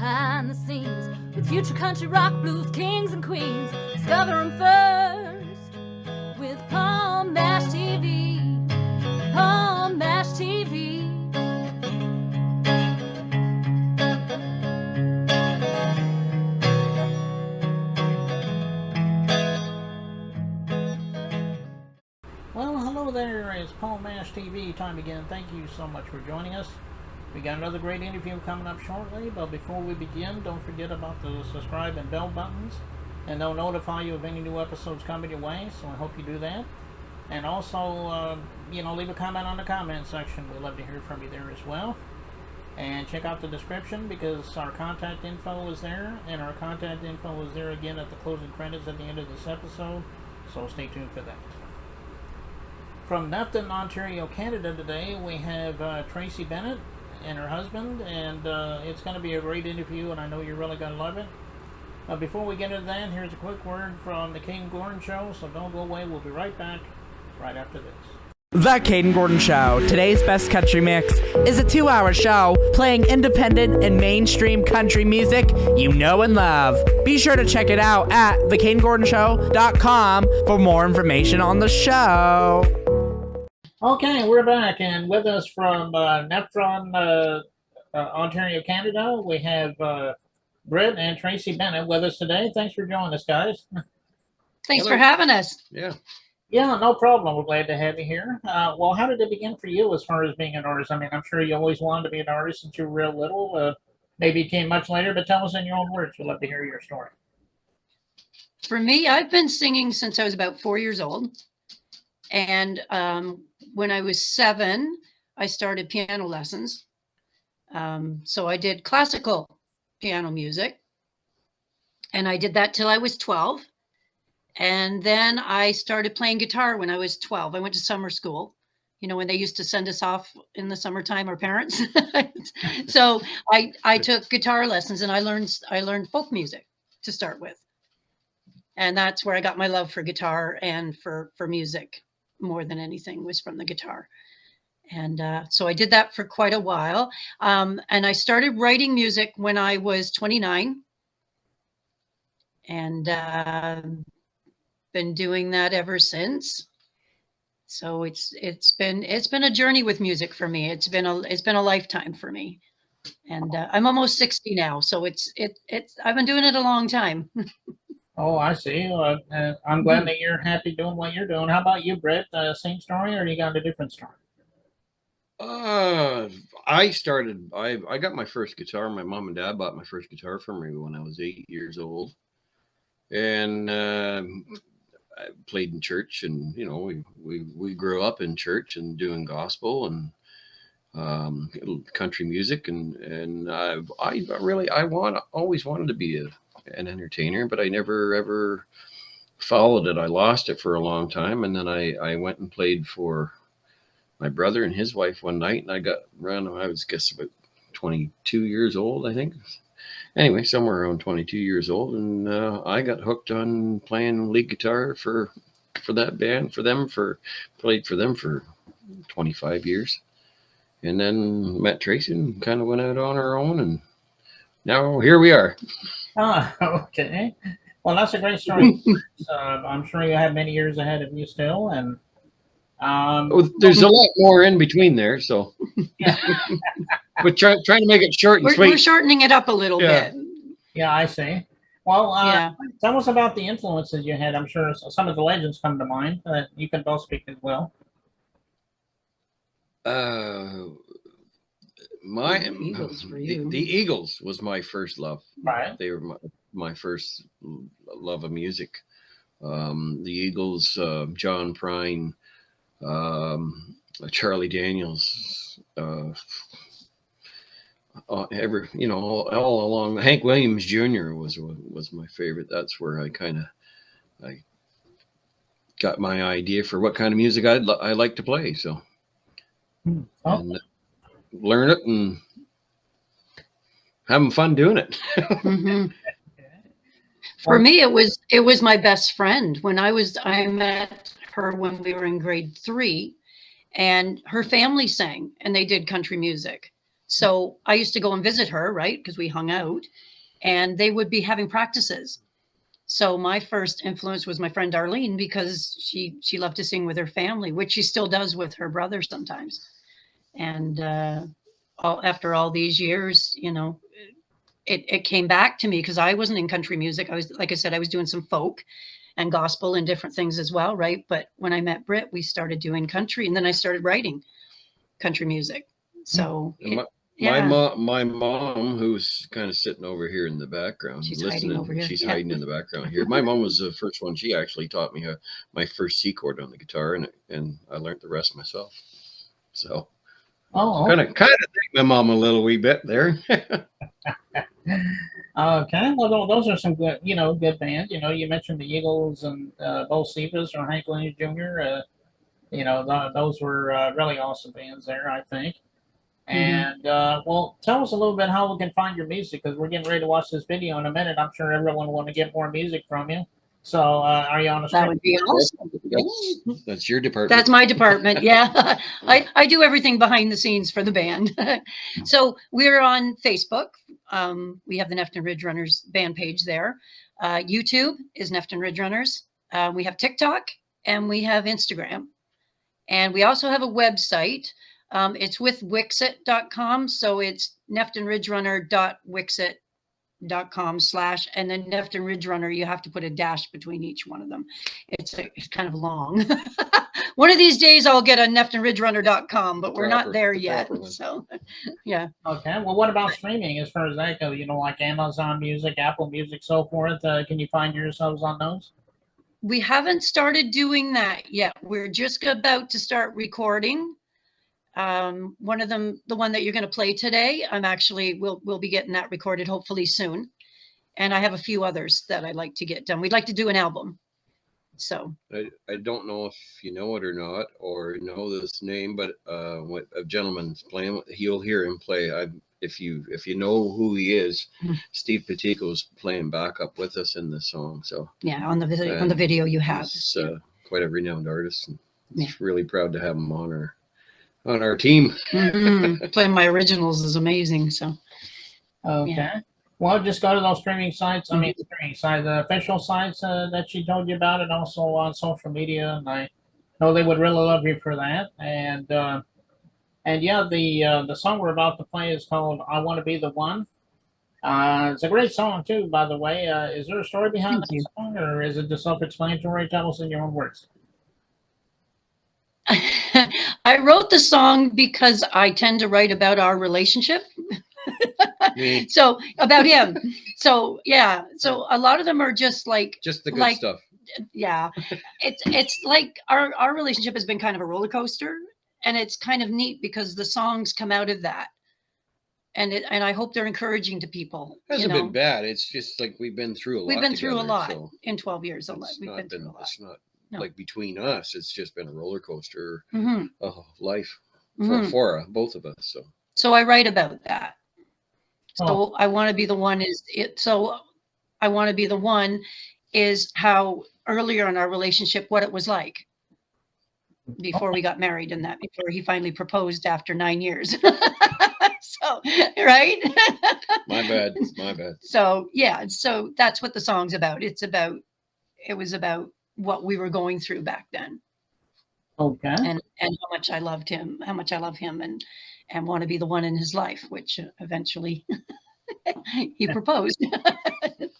behind the scenes with future country rock blues kings and queens. Discover them first with Palm Mash TV. Palm Mash TV. Well, hello there. It's Palm Mash TV time again. Thank you so much for joining us. We got another great interview coming up shortly, but before we begin, don't forget about the subscribe and bell buttons, and they'll notify you of any new episodes coming your way, so I hope you do that. And also, leave a comment on the comment section. We'd love to hear from you there as well. And check out the description because our contact info is there, and our contact info is there again at the closing credits at the end of this episode, so stay tuned for that. From Nephton, Ontario, Canada today, we have Tracey Bennett and her husband, and it's going to be a great interview, and I know you're really going to love it. Before we get into that, here's a quick word from the Caden Gordon Show, so don't go away. We'll be right back right after this. The Caden Gordon Show, today's best country mix, is a 2-hour show playing independent and mainstream country music you know and love. Be sure to check it out at thecadengordonshow.com for more information on the show. Okay, we're back, and with us from Nephton, Ontario, Canada, we have Britt and Tracey Bennett with us today. Thanks for joining us, guys. Thanks for having us. Yeah, no problem. We're glad to have you here. Well, how did it begin for you as far as being an artist? I mean, I'm sure you always wanted to be an artist since you were real little. Maybe it came much later, but tell us in your own words. We'd love to hear your story. For me, I've been singing since I was about 4 years old. And when I was 7, I started piano lessons. So I did classical piano music. And I did that till I was 12. And then I started playing guitar when I was 12. I went to summer school, when they used to send us off in the summertime, our parents. So I took guitar lessons, and I learned folk music to start with. And that's where I got my love for guitar and for music more than anything was from the guitar. And so I did that for quite a while. And I started writing music when I was 29. And been doing that ever since. So it's been a journey with music for me. It's been a lifetime for me. And I'm almost 60 now, so I've been doing it a long time. Oh, I see. I'm glad that you're happy doing what you're doing. How about you, Britt? Same story, or you got a different story? I got my first guitar. My mom and dad bought my first guitar for me when I was 8 years old. And I played in church, and we grew up in church and doing gospel and country music, and I always wanted to be an entertainer, but I never ever followed it. I lost it for a long time, and then I went and played for my brother and his wife one night, and I got around, I was about 22 years old, I think. Anyway, somewhere around 22 years old, and I got hooked on playing lead guitar for that band, played for them for 25 years, and then met Tracey and kind of went out on our own, and now here we are. Oh, okay. Well, that's a great story. I'm sure you have many years ahead of you still, and there's a lot more in between there, so yeah. We're trying to make it short and sweet. We're shortening it up a little bit. Yeah, I see. Well, tell us about the influences you had. I'm sure some of the legends come to mind. You can both speak as well. The Eagles was my first love. Right. They were my first love of music. The Eagles, John Prine, Charlie Daniels, all along. Hank Williams Jr. was my favorite. That's where I got my idea for what kind of music I like to play. So, and learn it and having fun doing it. Mm-hmm. For me, it was my best friend. I met her when we were in grade 3, and her family sang, and they did country music. So I used to go and visit her, right? Because we hung out, and they would be having practices. So my first influence was my friend Darlene, because she loved to sing with her family, which she still does with her brother sometimes. And after all these years, you know, it came back to me, because I wasn't in country music. I was, like I said, I was doing some folk and gospel and different things as well, right? But when I met Britt, we started doing country, and then I started writing country music. So my mom, who's kind of sitting over here in the background, She's listening, hiding over here. she's Yeah. hiding in the background here. My mom was the first one. She actually taught me my first C chord on the guitar, and I learned the rest myself. So kind of thank my mom a little wee bit there. Okay, well, those are some good, good bands. You mentioned the Eagles and Bo Sivas or Hank Williams Jr. Those were really awesome bands there, I think. And well, tell us a little bit how we can find your music, because we're getting ready to watch this video in a minute. I'm sure everyone will want to get more music from you. So are you on a that would be awesome. That's your department. That's my department. Yeah. I do everything behind the scenes for the band. So we're on Facebook. We have the Nephton Ridge Runners band page there. YouTube is Nephton Ridge Runners. We have TikTok, and we have Instagram. And we also have a website. It's with Wixit.com. So it's neftonridgerunner.wixit.com / and then Nephton Ridge Runner, you have to put a dash between each one of them. It's kind of long. One of these days I'll get a neftonridgerunner.com, but we're not there yet. So yeah. Okay. Well, what about streaming as far as that goes? Like Amazon Music, Apple Music, so forth. Can you find yourselves on those? We haven't started doing that yet. We're just about to start recording. One of them, the one that you're going to play today, we'll be getting that recorded hopefully soon. And I have a few others that I'd like to get done. We'd like to do an album. So I don't know if you know it or not, or know this name, but what a gentleman's playing, you'll hear him play. If you know who he is, Steve Petico's playing backup with us in the song. So yeah, on the video you have. He's quite a renowned artist, and really proud to have him on our team. Playing my originals is amazing. So okay. Yeah. Well, just go to those streaming sites. The official sites that she told you about, and also on social media. And I know they would really love you for that. And yeah, the song we're about to play is called "I Want to Be the One." It's a great song too, by the way. Is there a story behind that song, or is it just self-explanatory? Tell us in your own words. I wrote the song because I tend to write about our relationship. So about him. So yeah. So a lot of them are just the good stuff. Yeah. It's like our relationship has been kind of a roller coaster, and it's kind of neat because the songs come out of that. And I hope they're encouraging to people. It hasn't been bad. It's just like we've been through a lot. We've been through a lot so in 12 years. We've been through a lot. It's not like between us. It's just been a roller coaster of life for both of us. So I write about that. So I Want to Be the One I Want to Be the One is how earlier in our relationship, what it was like before we got married, and that before he finally proposed after 9 years. So, right. My bad. So yeah, so that's what the song's about. It was about what we were going through back then. Okay. And how much I loved him, and want to be the one in his life, which eventually he proposed.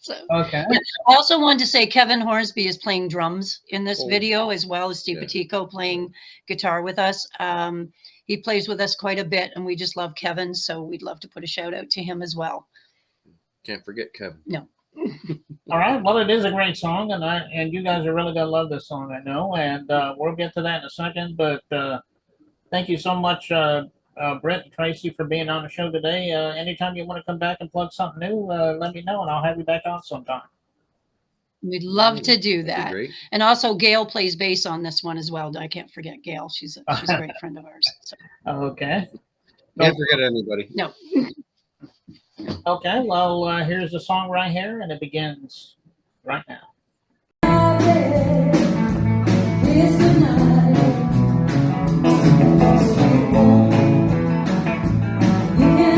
So, okay. I also wanted to say Kevin Hornsby is playing drums in this video, as well as Steve Petico playing guitar with us. He plays with us quite a bit, and we just love Kevin, so we'd love to put a shout out to him as well. Can't forget Kevin. No. All right. Well, it is a great song, and you guys are really gonna love this song, I know. And we'll get to that in a second. But thank you so much, Britt and Tracey, for being on the show today. Anytime you want to come back and plug something new, let me know, and I'll have you back on sometime. We'd love to do that. And also Gail plays bass on this one as well. I can't forget Gail. She's a great friend of ours. So. Okay. Can't forget anybody. No. Okay, well, here's the song right here, and it begins right now. You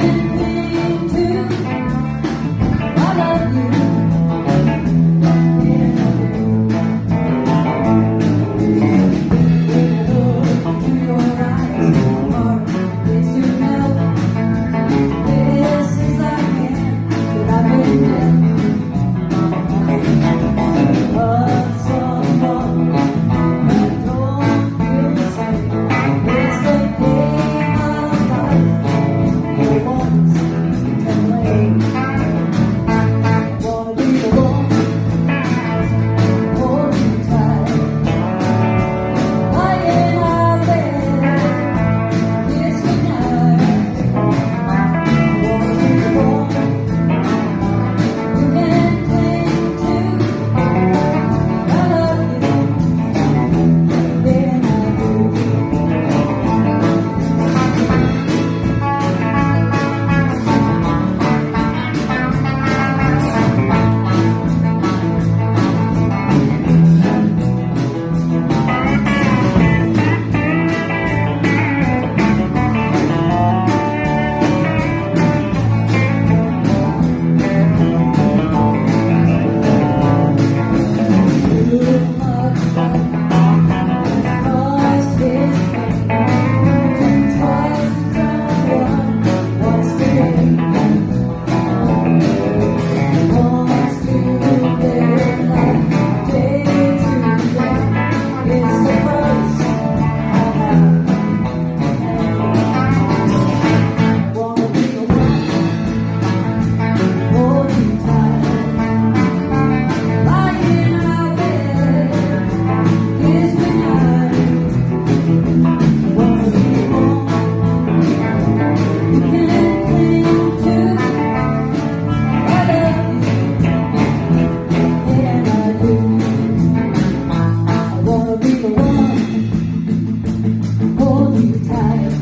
tired.